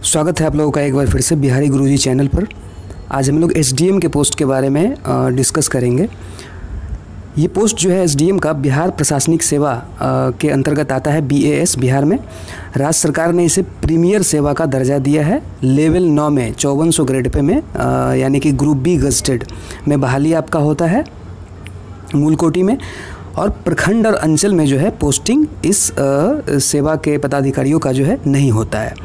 स्वागत है आप लोगों का एक बार फिर से बिहारी गुरुजी चैनल पर। आज हम लोग एसडीएम के पोस्ट के बारे में डिस्कस करेंगे। ये पोस्ट जो है एसडीएम का बिहार प्रशासनिक सेवा के अंतर्गत आता है, बीएएस बिहार में। राज्य सरकार ने इसे प्रीमियर सेवा का दर्जा दिया है। लेवल 9 में 5400 ग्रेड पे में यानी कि ग्रुप बी गजटेड में बहाली आपका होता है मूल कोटि में। और प्रखंड और अंचल में जो है पोस्टिंग इस सेवा के पदाधिकारियों का जो है नहीं होता है।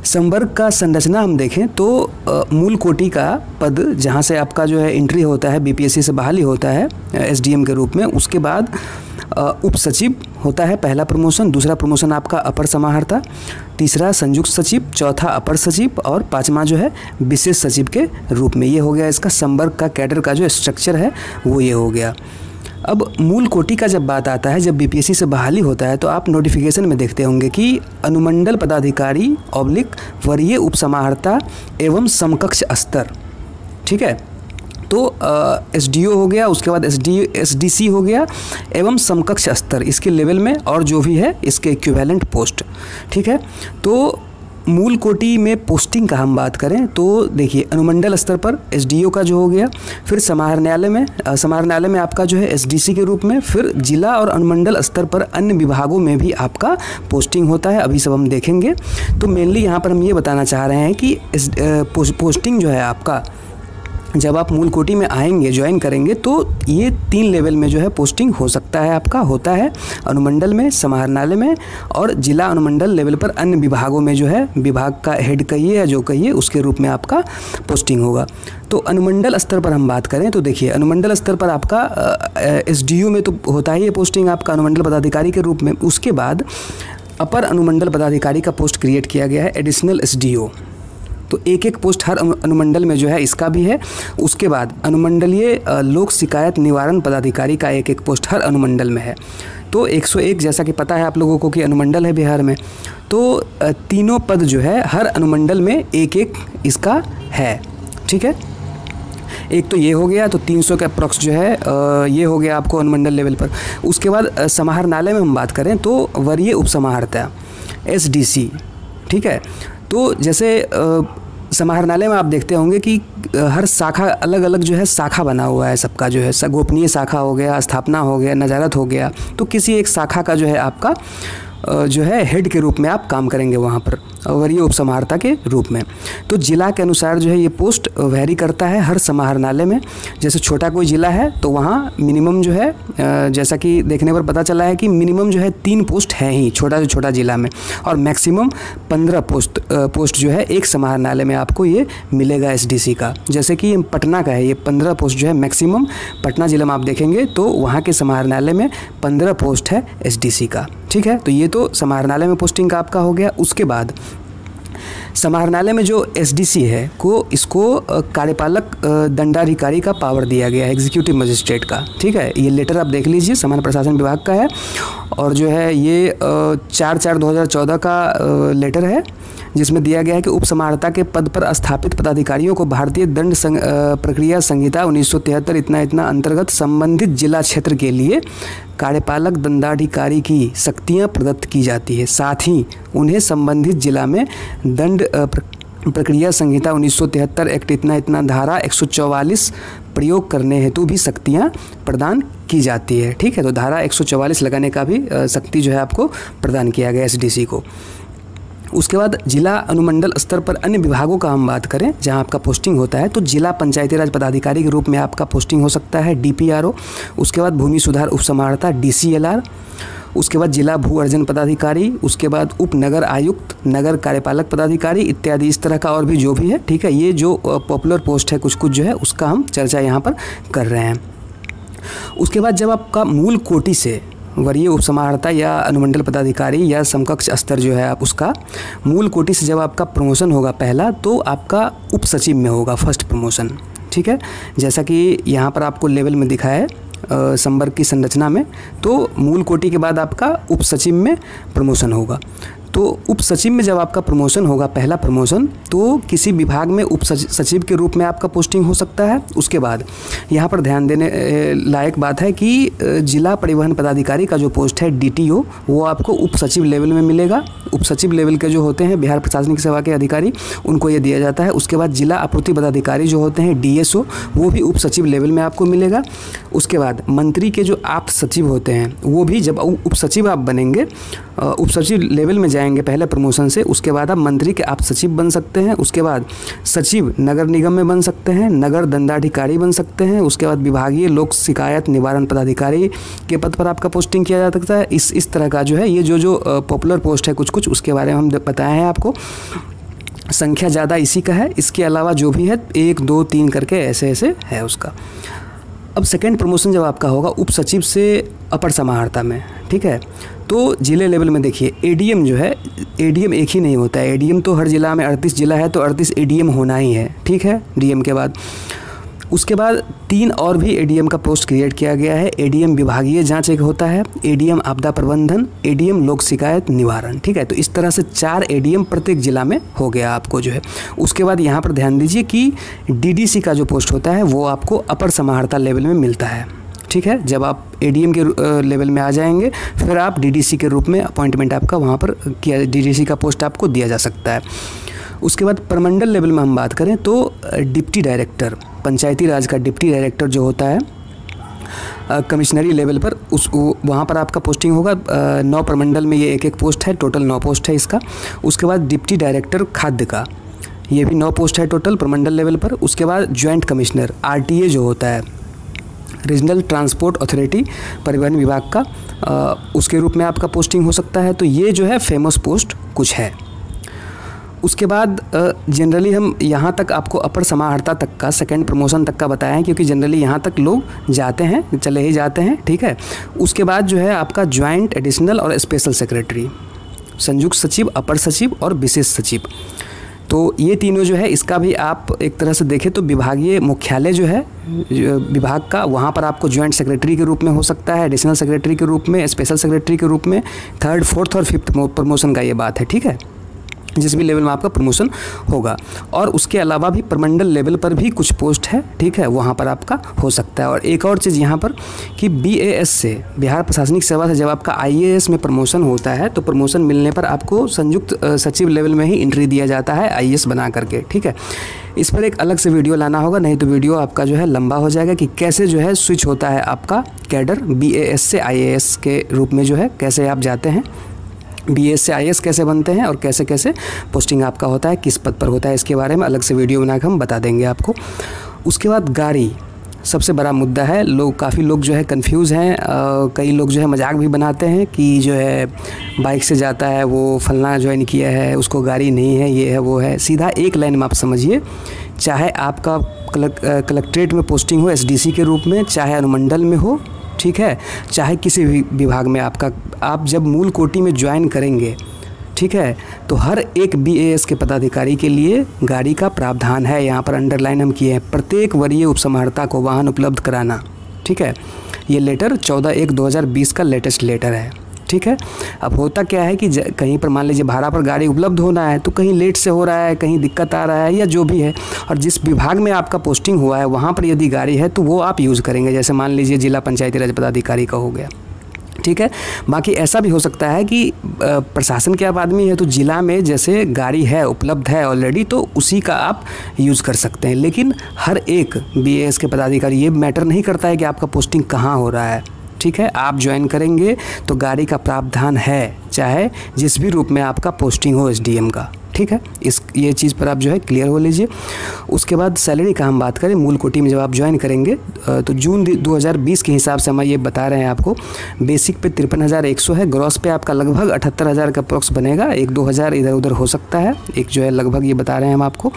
संवर्ग का संरचना हम देखें तो मूल कोटि का पद जहां से आपका जो है एंट्री होता है, बीपीएससी से बहाली होता है एसडीएम के रूप में। उसके बाद उप सचिव होता है पहला प्रमोशन, दूसरा प्रमोशन आपका अपर समाहर्ता, तीसरा संयुक्त सचिव, चौथा अपर सचिव और पांचवा जो है विशेष सचिव के रूप में। ये हो गया इसका संवर्ग का कैडर का जो स्ट्रक्चर है वो ये हो गया। अब मूल कोटि का जब बात आता है, जब बीपीएससी से बहाली होता है तो आप नोटिफिकेशन में देखते होंगे कि अनुमंडल पदाधिकारी ऑब्लिक वरीय उपसमाहर्ता एवं समकक्ष स्तर, ठीक है। तो एसडीओ हो गया, उसके बाद एसडीसी हो गया एवं समकक्ष स्तर इसके लेवल में, और जो भी है इसके इक्विवेलेंट पोस्ट, ठीक है। तो मूल कोटि में पोस्टिंग का हम बात करें तो देखिए अनुमंडल स्तर पर एसडीओ का जो हो गया, फिर समाहरणालय में आपका जो है एसडीसी के रूप में, फिर जिला और अनुमंडल स्तर पर अन्य विभागों में भी आपका पोस्टिंग होता है। अभी सब हम देखेंगे। तो मेनली यहाँ पर हम ये बताना चाह रहे हैं कि पोस्टिंग जो है आपका, जब आप मूल कोटि में आएंगे, ज्वाइन करेंगे, तो ये 3 लेवल में जो है पोस्टिंग हो सकता है आपका, होता है अनुमंडल में, समाहरणालय में और जिला अनुमंडल लेवल पर अन्य विभागों में जो है विभाग का हेड कहिए या जो कहिए उसके रूप में आपका पोस्टिंग होगा। तो अनुमंडल स्तर पर हम बात करें तो देखिए अनुमंडल स्तर पर आपका एसडीओ में तो होता ही है पोस्टिंग आपका अनुमंडल पदाधिकारी के रूप में। उसके बाद अपर अनुमंडल पदाधिकारी का पोस्ट क्रिएट किया गया है, एडिशनल एसडीओ। तो एक एक पोस्ट हर अनुमंडल में जो है इसका भी है। उसके बाद अनुमंडलीय लोक शिकायत निवारण पदाधिकारी का एक एक पोस्ट हर अनुमंडल में है। तो 101 जैसा कि पता है आप लोगों को कि अनुमंडल है बिहार में, तो तीनों पद जो है हर अनुमंडल में एक एक इसका है, ठीक है। एक तो ये हो गया, तो 300 का अप्रॉक्स जो है ये हो गया आपको अनुमंडल लेवल पर। उसके बाद समाहरणालय में हम बात करें तो वरीय उपसमाहर्ता एसडीसी, ठीक है। तो जैसे समाहरणालय में आप देखते होंगे कि हर शाखा अलग अलग जो है शाखा बना हुआ है सबका, जो है गोपनीय शाखा हो गया, स्थापना हो गया, नजारत हो गया। तो किसी एक शाखा का जो है आपका जो है हेड के रूप में आप काम करेंगे वहाँ पर वरीय उपसमाहर्ता के रूप में। तो जिला के अनुसार जो है ये पोस्ट वैरी करता है हर समाहरणालय में। जैसे छोटा कोई ज़िला है तो वहाँ मिनिमम जो है जैसा कि देखने पर पता चला है कि मिनिमम जो है 3 पोस्ट हैं ही छोटा से छोटा ज़िला में, और मैक्सिमम 15 पोस्ट जो है एक समाहरणालय में आपको ये मिलेगा एसडीसी का। जैसे कि पटना का है, ये 15 पोस्ट जो है मैक्सिमम पटना ज़िला में आप देखेंगे तो वहाँ के समाहरणालय में 15 पोस्ट है एसडीसी का, ठीक है। तो ये तो समाहरणालय में पोस्टिंग का आपका हो गया। उसके बाद समाहरणालय में जो एसडीसी है इसको कार्यपालक दंडाधिकारी का पावर दिया गया है, एग्जीक्यूटिव मजिस्ट्रेट का, ठीक है। ये लेटर आप देख लीजिए, सामान्य प्रशासन विभाग का है, और जो है ये 4/4/2014 का लेटर है, जिसमें दिया गया है कि उप समाहर्ता के पद पर स्थापित पदाधिकारियों को भारतीय दंड प्रक्रिया संहिता 1973 इतना अंतर्गत संबंधित जिला क्षेत्र के लिए कार्यपालक दंडाधिकारी की शक्तियां प्रदत्त की जाती है। साथ ही उन्हें संबंधित जिला में दंड प्रक्रिया संहिता 1973 एक्ट इतना धारा 144 प्रयोग करने हेतु भी शक्तियां प्रदान की जाती है, ठीक है। तो धारा 144 लगाने का भी शक्ति जो है आपको प्रदान किया गया एसडीसी को। उसके बाद जिला अनुमंडल स्तर पर अन्य विभागों का हम बात करें जहां आपका पोस्टिंग होता है, तो जिला पंचायती राज पदाधिकारी के रूप में आपका पोस्टिंग हो सकता है, डीपीआरओ। उसके बाद भूमि सुधार उपसमाहर्ता डीसीएलआर। उसके बाद जिला भू अर्जन पदाधिकारी, उसके बाद उप नगर आयुक्त, नगर कार्यपालक पदाधिकारी इत्यादि, इस तरह का और भी जो भी है, ठीक है। ये जो पॉपुलर पोस्ट है कुछ जो है उसका हम चर्चा यहाँ पर कर रहे हैं। उसके बाद जब आपका मूल कोटि से वरीय उपसमाहर्ता या अनुमंडल पदाधिकारी या समकक्ष स्तर जो है आप उसका मूल कोटि से जब आपका प्रमोशन होगा पहला, तो आपका उप सचिव में होगा फर्स्ट प्रमोशन, ठीक है। जैसा कि यहाँ पर आपको लेवल में दिखा है संवर्ग की संरचना में, तो मूल कोटि के बाद आपका उप सचिव में प्रमोशन होगा। तो उप सचिव में जब आपका प्रमोशन होगा, पहला प्रमोशन, तो किसी विभाग में उप सचिव के रूप में आपका पोस्टिंग हो सकता है। उसके बाद यहाँ पर ध्यान देने लायक बात है कि जिला परिवहन पदाधिकारी का जो पोस्ट है DTO, वो आपको उप सचिव लेवल में मिलेगा। उप सचिव लेवल के जो होते हैं बिहार प्रशासनिक सेवा के अधिकारी, उनको ये दिया जाता है। उसके बाद जिला आपूर्ति पदाधिकारी जो होते हैं DSO, वो भी उप सचिव लेवल में आपको मिलेगा। उसके बाद मंत्री के जो आप्त सचिव होते हैं, वो भी जब उप सचिव आप बनेंगे, उप सचिव लेवल में जाएंगे पहले प्रमोशन से, उसके बाद आप मंत्री के आप सचिव बन सकते हैं। उसके बाद सचिव नगर निगम में बन सकते हैं, नगर दंडाधिकारी बन सकते हैं। उसके बाद विभागीय लोक शिकायत निवारण पदाधिकारी के पद पर आपका पोस्टिंग किया जा सकता है। इस तरह का जो है ये जो पॉपुलर पोस्ट है कुछ उसके बारे में हम बताए हैं आपको। संख्या ज़्यादा इसी का है, इसके अलावा जो भी है 1 2 3 करके ऐसे ऐसे है उसका। अब सेकेंड प्रमोशन जब आपका होगा उप सचिव से अपर समाहर्ता में, ठीक है, तो जिले लेवल में देखिए ADM जो है, ADM एक ही नहीं होता है। ADM तो हर जिला में 38 जिला है तो 38 ADM होना ही है, ठीक है, DM के बाद। उसके बाद 3 और भी ADM का पोस्ट क्रिएट किया गया है। ADM विभागीय जांच एक होता है, ADM आपदा प्रबंधन, ADM लोक शिकायत निवारण, ठीक है। तो इस तरह से 4 ADM प्रत्येक जिला में हो गया आपको जो है। उसके बाद यहाँ पर ध्यान दीजिए कि DDC का जो पोस्ट होता है वो आपको अपर समाहर्ता लेवल में मिलता है, ठीक है। जब आप ADM के लेवल में आ जाएंगे फिर आप DDC के रूप में अपॉइंटमेंट आपका वहाँ पर किया, DDC का पोस्ट आपको दिया जा सकता है। उसके बाद प्रमंडल लेवल में हम बात करें तो डिप्टी डायरेक्टर, पंचायती राज का डिप्टी डायरेक्टर जो होता है कमिश्नरी लेवल पर, वहाँ पर आपका पोस्टिंग होगा। 9 प्रमंडल में ये एक पोस्ट है, टोटल 9 पोस्ट है इसका। उसके बाद डिप्टी डायरेक्टर खाद्य का, ये भी 9 पोस्ट है टोटल प्रमंडल लेवल पर। उसके बाद ज्वाइंट कमिश्नर RTA जो होता है, रीजनल ट्रांसपोर्ट अथॉरिटी, परिवहन विभाग का, उसके रूप में आपका पोस्टिंग हो सकता है। तो ये जो है फेमस पोस्ट कुछ है। उसके बाद जनरली हम यहाँ तक आपको अपर समाहर्ता तक का, सेकंड प्रमोशन तक का बताया है, क्योंकि जनरली यहाँ तक लोग जाते हैं, चले ही जाते हैं, ठीक है। उसके बाद जो है आपका ज्वाइंट, एडिशनल और स्पेशल सेक्रेटरी, संयुक्त सचिव, अपर सचिव और विशेष सचिव, तो ये तीनों जो है, इसका भी आप एक तरह से देखें तो विभागीय मुख्यालय जो है विभाग का, वहाँ पर आपको ज्वाइंट सेक्रेटरी के रूप में हो सकता है, एडिशनल सेक्रेटरी के रूप में, स्पेशल सेक्रेटरी के रूप में, 3rd, 4th और 5th प्रमोशन का ये बात है, ठीक है, जिस भी लेवल में आपका प्रमोशन होगा। और उसके अलावा भी प्रमंडल लेवल पर भी कुछ पोस्ट है, ठीक है, वहाँ पर आपका हो सकता है। और एक और चीज़ यहाँ पर कि BAS से, बिहार प्रशासनिक सेवा से जब आपका IAS में प्रमोशन होता है तो प्रमोशन मिलने पर आपको संयुक्त सचिव लेवल में ही एंट्री दिया जाता है IAS बना करके, ठीक है। इस पर एक अलग से वीडियो लाना होगा, नहीं तो वीडियो आपका जो है लंबा हो जाएगा कि कैसे जो है स्विच होता है आपका कैडर BAS से IAS के रूप में, जो है कैसे आप जाते हैं, BAS से IAS कैसे बनते हैं और कैसे कैसे पोस्टिंग आपका होता है, किस पद पर होता है, इसके बारे में अलग से वीडियो बनाकर हम बता देंगे आपको। उसके बाद गाड़ी सबसे बड़ा मुद्दा है। काफ़ी लोग जो है कंफ्यूज हैं, कई लोग जो है मजाक भी बनाते हैं कि जो है बाइक से जाता है वो फलना ज्वाइन किया है, उसको गाड़ी नहीं है, ये है वो है। सीधा एक लाइन में आप समझिए, चाहे आपका कलेक्ट्रेट में पोस्टिंग हो SDC के रूप में, चाहे अनुमंडल में हो, ठीक है, चाहे किसी भी विभाग में आपका, आप जब मूल कोटि में ज्वाइन करेंगे, ठीक है, तो हर एक BAS के पदाधिकारी के लिए गाड़ी का प्रावधान है। यहाँ पर अंडरलाइन हम किए हैं, प्रत्येक वरीय उपसमाहर्ता को वाहन उपलब्ध कराना, ठीक है। ये लेटर 14/1/2020 का लेटेस्ट लेटर है, ठीक है। अब होता क्या है कि कहीं पर मान लीजिए भाड़ा पर गाड़ी उपलब्ध होना है तो कहीं लेट से हो रहा है, कहीं दिक्कत आ रहा है या जो भी है, और जिस विभाग में आपका पोस्टिंग हुआ है वहाँ पर यदि गाड़ी है तो वो आप यूज़ करेंगे। जैसे मान लीजिए जिला पंचायती राज पदाधिकारी का हो गया, ठीक है। बाकी ऐसा भी हो सकता है कि प्रशासन के आप आदमी है तो जिला में जैसे गाड़ी है, उपलब्ध है ऑलरेडी, तो उसी का आप यूज़ कर सकते हैं। लेकिन हर एक BAS के पदाधिकारी, ये मैटर नहीं करता है कि आपका पोस्टिंग कहाँ हो रहा है, ठीक है। आप ज्वाइन करेंगे तो गाड़ी का प्रावधान है, चाहे जिस भी रूप में आपका पोस्टिंग हो SDM का, ठीक है। ये चीज़ पर आप जो है क्लियर हो लीजिए। उसके बाद सैलरी का हम बात करें, मूल कोटि में जब आप ज्वाइन करेंगे तो जून 2020 के हिसाब से हम ये बता रहे हैं आपको, बेसिक पे 53,100 है, ग्रॉस पे आपका लगभग 78,000 का अप्रॉक्स बनेगा, 1-2 हज़ार इधर उधर हो सकता है, एक जो है लगभग ये बता रहे हैं हम आपको।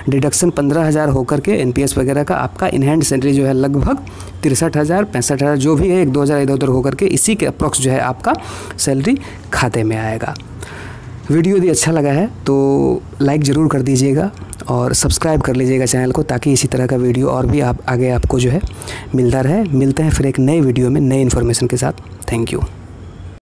डिडक्शन 15,000 होकर के NPS वगैरह का आपका इन हैंड सैलरी जो है लगभग 63,000, 65,000 जो भी है, 1-2 हज़ार इधर उधर होकर के इसी के अप्रॉक्स जो है आपका सैलरी खाते में आएगा। वीडियो यदि अच्छा लगा है तो लाइक ज़रूर कर दीजिएगा और सब्सक्राइब कर लीजिएगा चैनल को, ताकि इसी तरह का वीडियो और भी आगे आपको जो है मिलता रहे। मिलते हैं फिर एक नए वीडियो में नए इन्फॉर्मेशन के साथ। Thank you.